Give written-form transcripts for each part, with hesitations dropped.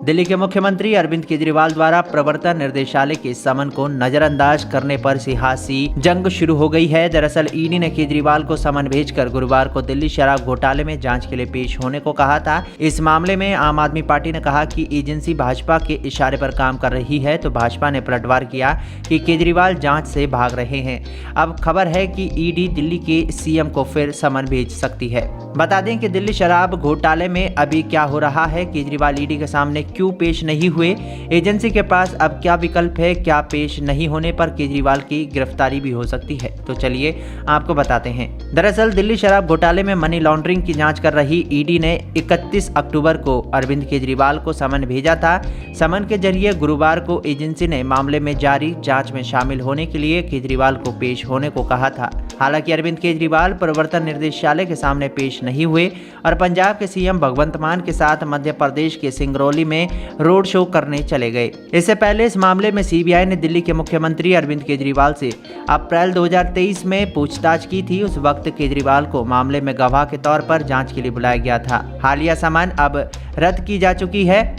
दिल्ली के मुख्यमंत्री अरविंद केजरीवाल द्वारा प्रवर्तन निर्देशालय के समन को नजरअंदाज करने पर सियासी जंग शुरू हो गई है। दरअसल ईडी ने केजरीवाल को समन भेजकर गुरुवार को दिल्ली शराब घोटाले में जांच के लिए पेश होने को कहा था। इस मामले में आम आदमी पार्टी ने कहा कि एजेंसी भाजपा के इशारे पर काम कर रही है, तो भाजपा ने पलटवार किया कि केजरीवाल जांच से भाग रहे हैं। अब खबर है कि ईडी दिल्ली के सीएम को फिर समन भेज सकती है। बता दें कि दिल्ली शराब घोटाले में अभी क्या हो रहा है, केजरीवाल ईडी के सामने क्यों पेश नहीं हुए, एजेंसी के पास अब क्या विकल्प है, क्या पेश नहीं होने पर केजरीवाल की गिरफ्तारी भी हो सकती है, तो चलिए आपको बताते हैं। दरअसल दिल्ली शराब घोटाले में मनी लॉन्ड्रिंग की जांच कर रही ईडी ने 31 अक्टूबर को अरविंद केजरीवाल को समन भेजा था। समन के जरिए गुरुवार को एजेंसी ने मामले में जारी जांच में शामिल होने के लिए केजरीवाल को पेश होने को कहा था। हालांकि अरविंद केजरीवाल प्रवर्तन निर्देशालय के सामने पेश नहीं हुए और पंजाब के सीएम भगवंत मान के साथ मध्य प्रदेश के सिंगरौली में रोड शो करने चले गए। इससे पहले इस मामले में सीबीआई ने दिल्ली के मुख्यमंत्री अरविंद केजरीवाल से अप्रैल 2023 में पूछताछ की थी। उस वक्त केजरीवाल को मामले में गवाह के तौर पर जांच के लिए बुलाया गया था। हालिया समन अब रद्द की जा चुकी है।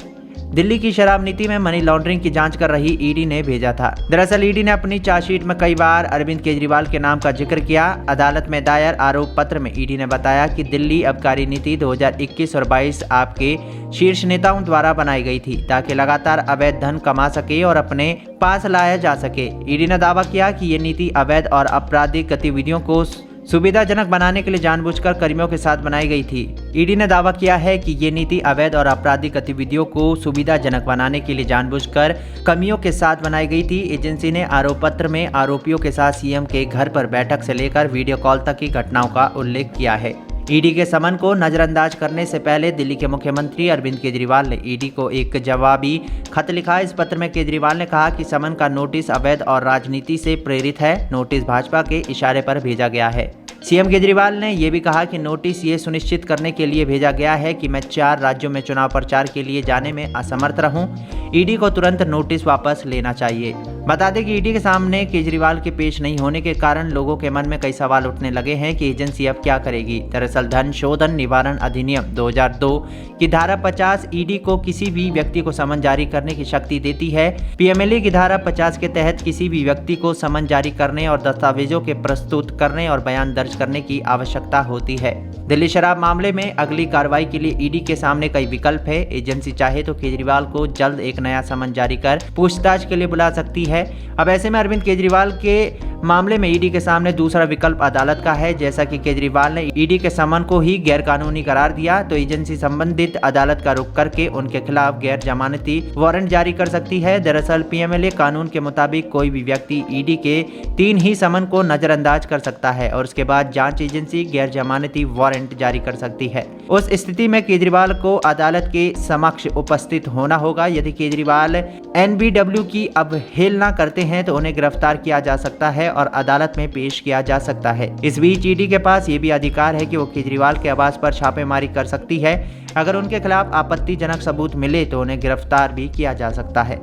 दिल्ली की शराब नीति में मनी लॉन्ड्रिंग की जांच कर रही ईडी ने भेजा था। दरअसल ईडी ने अपनी चार्जशीट में कई बार अरविंद केजरीवाल के नाम का जिक्र किया। अदालत में दायर आरोप पत्र में ईडी ने बताया कि दिल्ली आबकारी नीति 2021 और 22 आपके शीर्ष नेताओं द्वारा बनाई गई थी ताकि लगातार अवैध धन कमा सके और अपने पास लाया जा सके। ईडी ने दावा किया कि ये नीति अवैध और आपराधिक गतिविधियों को सुविधाजनक बनाने के लिए जानबूझकर कर्मियों के साथ बनाई गई थी। ईडी ने दावा किया है कि ये नीति अवैध और आपराधिक गतिविधियों को सुविधाजनक बनाने के लिए जानबूझकर कर्मियों के साथ बनाई गई थी। एजेंसी ने आरोप पत्र में आरोपियों के साथ सीएम के घर पर बैठक से लेकर वीडियो कॉल तक की घटनाओं का उल्लेख किया है। ईडी के समन को नजरअंदाज करने से पहले दिल्ली के मुख्यमंत्री अरविंद केजरीवाल ने ईडी को एक जवाबी खत लिखा। इस पत्र में केजरीवाल ने कहा कि समन का नोटिस अवैध और राजनीति से प्रेरित है। नोटिस भाजपा के इशारे पर भेजा गया है। सीएम केजरीवाल ने यह भी कहा कि नोटिस ये सुनिश्चित करने के लिए भेजा गया है कि मैं 4 राज्यों में चुनाव प्रचार के लिए जाने में असमर्थ रहूं। ईडी को तुरंत नोटिस वापस लेना चाहिए। बता दें कि ईडी के सामने केजरीवाल के पेश नहीं होने के कारण लोगों के मन में कई सवाल उठने लगे हैं कि एजेंसी अब क्या करेगी। दरअसल धन शोधन निवारण अधिनियम 2002 की धारा 50 ईडी को किसी भी व्यक्ति को समन जारी करने की शक्ति देती है। पीएमएलए की धारा 50 के तहत किसी भी व्यक्ति को समन जारी करने और दस्तावेजों के प्रस्तुत करने और बयान दर्ज करने की आवश्यकता होती है। दिल्ली शराब मामले में अगली कार्रवाई के लिए ईडी के सामने कई विकल्प है। एजेंसी चाहे तो केजरीवाल को जल्द एक नया समन जारी कर पूछताछ के लिए बुला सकती है। अब ऐसे में अरविंद केजरीवाल के मामले में ईडी के सामने दूसरा विकल्प अदालत का है। जैसा कि केजरीवाल ने ईडी के समन को ही गैर कानूनी करार दिया, तो एजेंसी संबंधित अदालत का रुख करके उनके खिलाफ गैर जमानती वारंट जारी कर सकती है। दरअसल पीएमएलए कानून के मुताबिक कोई भी व्यक्ति ईडी के 3 ही समन को नजरअंदाज कर सकता है और उसके बाद जांच एजेंसी गैर जमानती वारंट जारी कर सकती है। उस स्थिति में केजरीवाल को अदालत के समक्ष उपस्थित होना होगा। यदि केजरीवाल एनबीडब्ल्यू की अवहेलना करते हैं तो उन्हें गिरफ्तार किया जा सकता है और अदालत में पेश किया जा सकता है। इस बीच ईडी के पास ये भी अधिकार है कि वो केजरीवाल के आवास पर छापेमारी कर सकती है। अगर उनके खिलाफ आपत्तिजनक सबूत मिले तो उन्हें गिरफ्तार भी किया जा सकता है।